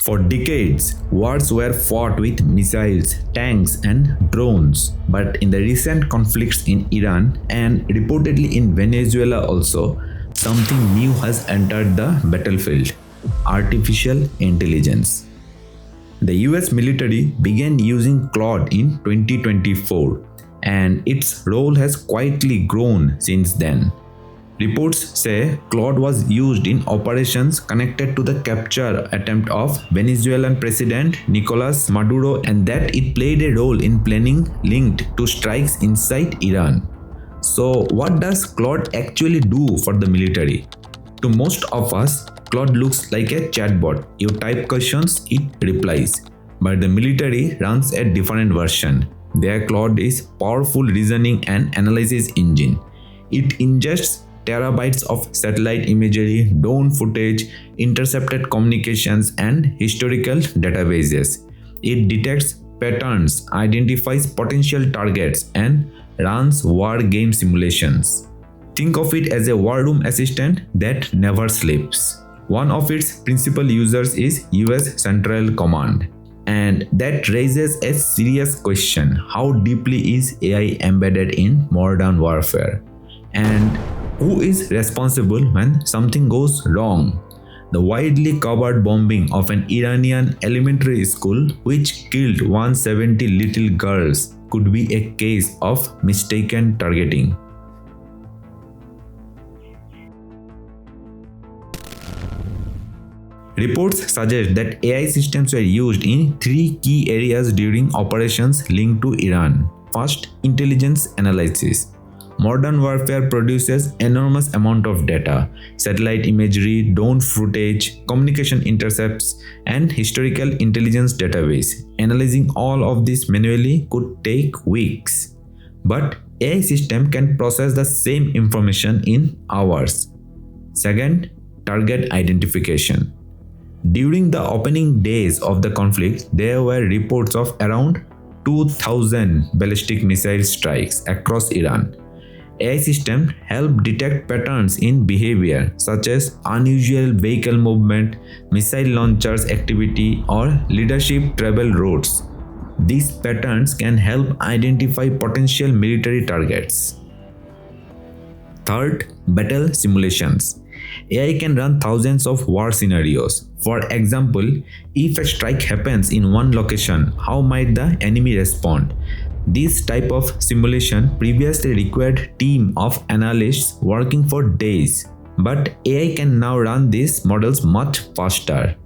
For decades, wars were fought with missiles, tanks, and drones. But in the recent conflicts in Iran and reportedly in Venezuela also, something new has entered the battlefield: artificial intelligence. The US military began using Claude in 2024, and its role has quietly grown since then. Reports say Claude was used in operations connected to the capture attempt of Venezuelan President Nicolas Maduro, and that it played a role in planning linked to strikes inside Iran. So, what does Claude actually do for the military? To most of us, Claude looks like a chatbot. You type questions, it replies. But the military runs a different version. Their Claude is powerful reasoning and analysis engine. It ingests terabytes of satellite imagery, drone footage, intercepted communications, and historical databases. It detects patterns, identifies potential targets, and runs war game simulations. Think of it as a war room assistant that never sleeps. One of its principal users is US Central Command. And that raises a serious question: how deeply is AI embedded in modern warfare? And who is responsible when something goes wrong? The widely covered bombing of an Iranian elementary school, which killed 170 little girls, could be a case of mistaken targeting. Reports suggest that AI systems were used in three key areas during operations linked to Iran. First, intelligence analysis. Modern warfare produces enormous amount of data: satellite imagery, drone footage, communication intercepts, and historical intelligence database. Analyzing all of this manually could take weeks. But AI system can process the same information in hours. Second, target identification. During the opening days of the conflict, there were reports of around 2,000 ballistic missile strikes across Iran. AI systems help detect patterns in behavior, such as unusual vehicle movement, missile launchers activity, or leadership travel routes. These patterns can help identify potential military targets. Third, battle simulations. AI can run thousands of war scenarios. For example, if a strike happens in one location, how might the enemy respond? This type of simulation previously required a team of analysts working for days, but AI can now run these models much faster.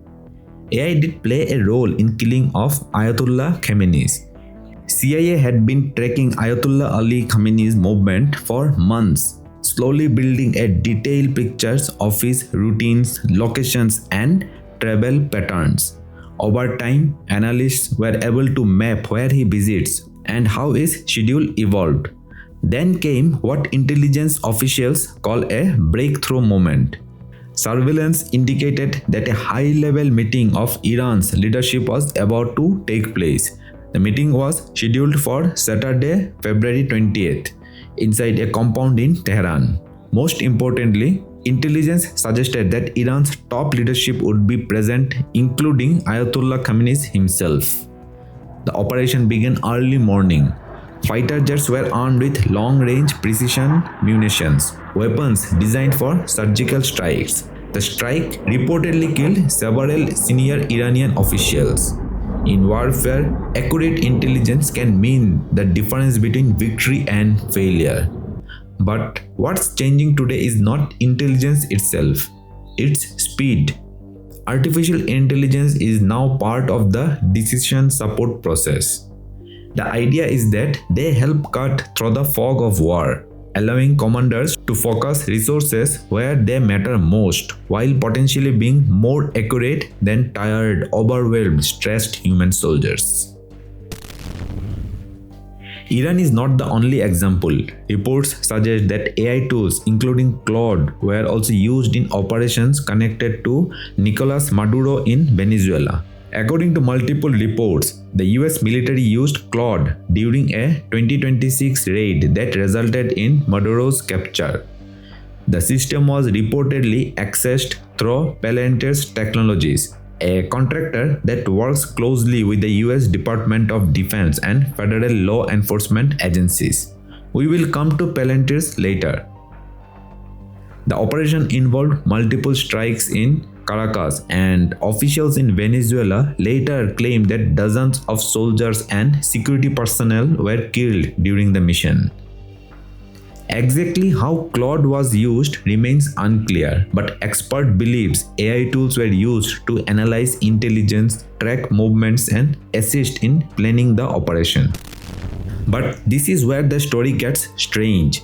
AI did play a role in killing of Ayatollah Khamenei. CIA had been tracking Ayatollah Ali Khamenei's movement for months, slowly building a detailed pictures of his routines, locations, and travel patterns. Over time, analysts were able to map where he visits and how his schedule evolved. Then came what intelligence officials call a breakthrough moment. Surveillance indicated that a high-level meeting of Iran's leadership was about to take place. The meeting was scheduled for Saturday, February 20th, inside a compound in Tehran. Most importantly, intelligence suggested that Iran's top leadership would be present, including Ayatollah Khamenei himself. The operation began early morning. Fighter jets were armed with long-range precision munitions, weapons designed for surgical strikes. The strike reportedly killed several senior Iranian officials. In warfare, accurate intelligence can mean the difference between victory and failure. But what's changing today is not intelligence itself, it's speed. Artificial intelligence is now part of the decision support process. The idea is that they help cut through the fog of war, allowing commanders to focus resources where they matter most, while potentially being more accurate than tired, overwhelmed, stressed human soldiers. Iran is not the only example. Reports suggest that AI tools, including Claude, were also used in operations connected to Nicolas Maduro in Venezuela. According to multiple reports, the US military used Claude during a 2026 raid that resulted in Maduro's capture. The system was reportedly accessed through Palantir Technologies, a contractor that works closely with the US Department of Defense and federal law enforcement agencies. We will come to Palantir later. The operation involved multiple strikes in Caracas, and officials in Venezuela later claimed that dozens of soldiers and security personnel were killed during the mission. Exactly how Claude was used remains unclear, but expert believes AI tools were used to analyze intelligence, track movements, and assist in planning the operation. But this is where the story gets strange.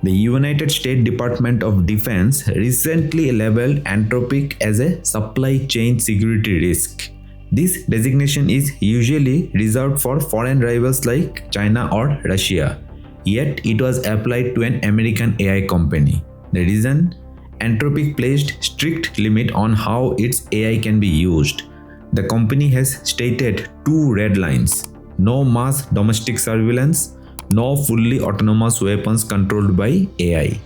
The United States Department of Defense recently labeled Anthropic as a supply chain security risk. This designation is usually reserved for foreign rivals like China or Russia, yet it was applied to an American AI company. The reason? Anthropic placed strict limit on how its AI can be used. The company has stated two red lines: no mass domestic surveillance, no fully autonomous weapons controlled by AI.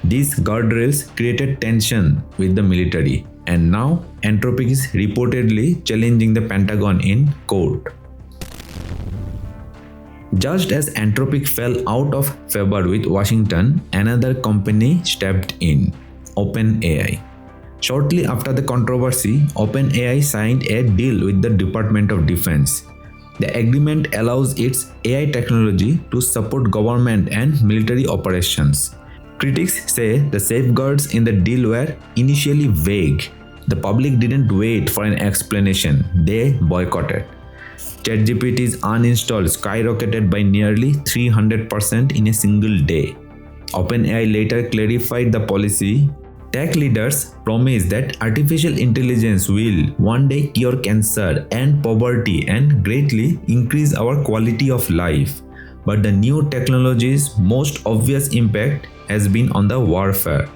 These guardrails created tension with the military, and now Anthropic is reportedly challenging the Pentagon in court. Just as Anthropic fell out of favor with Washington, another company stepped in: OpenAI. Shortly after the controversy, OpenAI signed a deal with the Department of Defense. The agreement allows its AI technology to support government and military operations. Critics say the safeguards in the deal were initially vague. The public didn't wait for an explanation, they boycotted. ChatGPT's uninstall skyrocketed by nearly 300% in a single day. OpenAI later clarified the policy. Tech leaders promise that artificial intelligence will one day cure cancer and poverty and greatly increase our quality of life. But the new technology's most obvious impact has been on the warfare.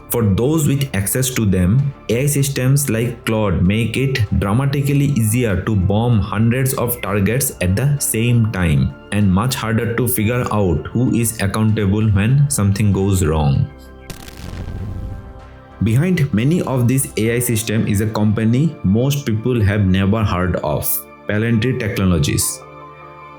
For those with access to them, AI systems like Claude make it dramatically easier to bomb hundreds of targets at the same time, and much harder to figure out who is accountable when something goes wrong. Behind many of these AI systems is a company most people have never heard of: Palantir Technologies.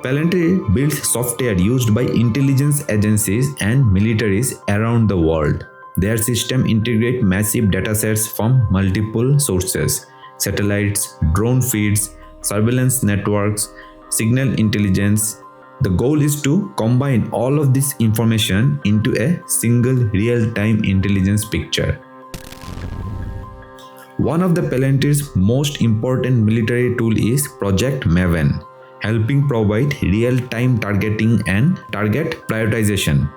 Palantir builds software used by intelligence agencies and militaries around the world. Their system integrates massive datasets from multiple sources: satellites, drone feeds, surveillance networks, signal intelligence. The goal is to combine all of this information into a single real-time intelligence picture. One of the Palantir's most important military tool is Project Maven, helping provide real-time targeting and target prioritization.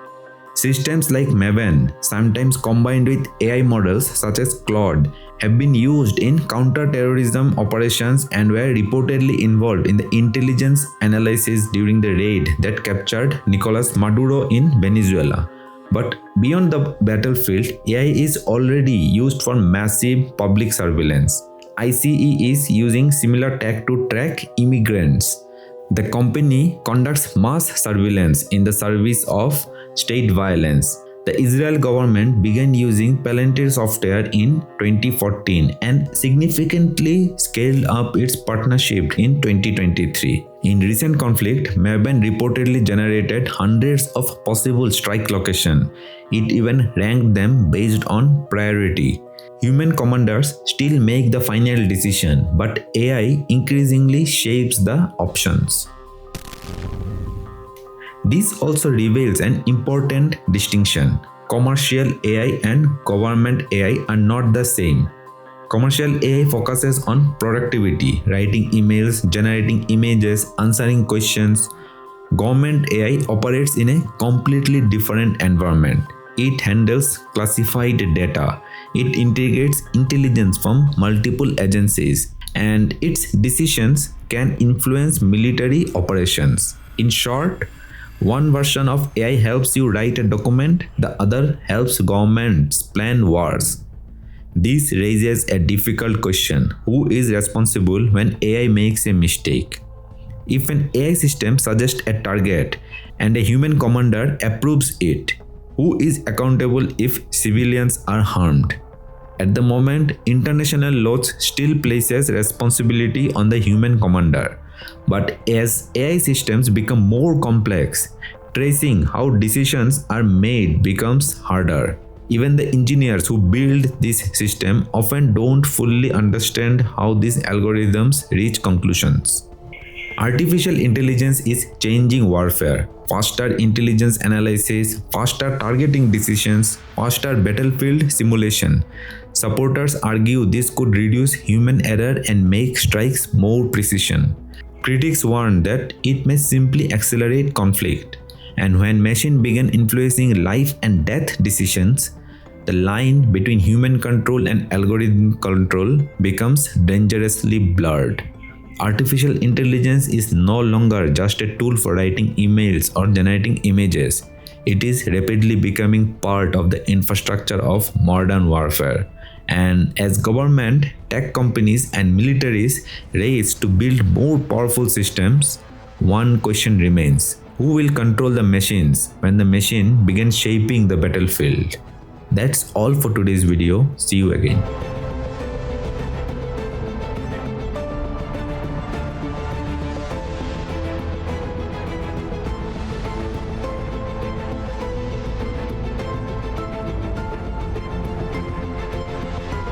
Systems like Maven, sometimes combined with AI models such as Claude, have been used in counter-terrorism operations and were reportedly involved in the intelligence analysis during the raid that captured Nicolas Maduro in Venezuela. But beyond the battlefield, AI is already used for massive public surveillance. ICE is using similar tech to track immigrants. The company conducts mass surveillance in the service of state violence. The Israel government began using Palantir software in 2014 and significantly scaled up its partnership in 2023. In recent conflict, Maven reportedly generated hundreds of possible strike locations. It even ranked them based on priority. Human commanders still make the final decision, but AI increasingly shapes the options. This also reveals an important distinction. Commercial AI and government AI are not the same. Commercial AI focuses on productivity, writing emails, generating images, answering questions. Government AI operates in a completely different environment. It handles classified data. It integrates intelligence from multiple agencies, and its decisions can influence military operations. In short, one version of AI helps you write a document, the other helps governments plan wars. This raises a difficult question: who is responsible when AI makes a mistake? If an AI system suggests a target and a human commander approves it, who is accountable if civilians are harmed? At the moment, international laws still places responsibility on the human commander. But as AI systems become more complex, tracing how decisions are made becomes harder. Even the engineers who build this system often don't fully understand how these algorithms reach conclusions. Artificial intelligence is changing warfare. Faster intelligence analysis, faster targeting decisions, faster battlefield simulation. Supporters argue this could reduce human error and make strikes more precision. Critics warn that it may simply accelerate conflict. And when machines begin influencing life and death decisions, the line between human control and algorithm control becomes dangerously blurred. Artificial intelligence is no longer just a tool for writing emails or generating images. It is rapidly becoming part of the infrastructure of modern warfare. And as government, tech companies, and militaries race to build more powerful systems, one question remains: who will control the machines when the machine begins shaping the battlefield? That's all for today's video. See you again.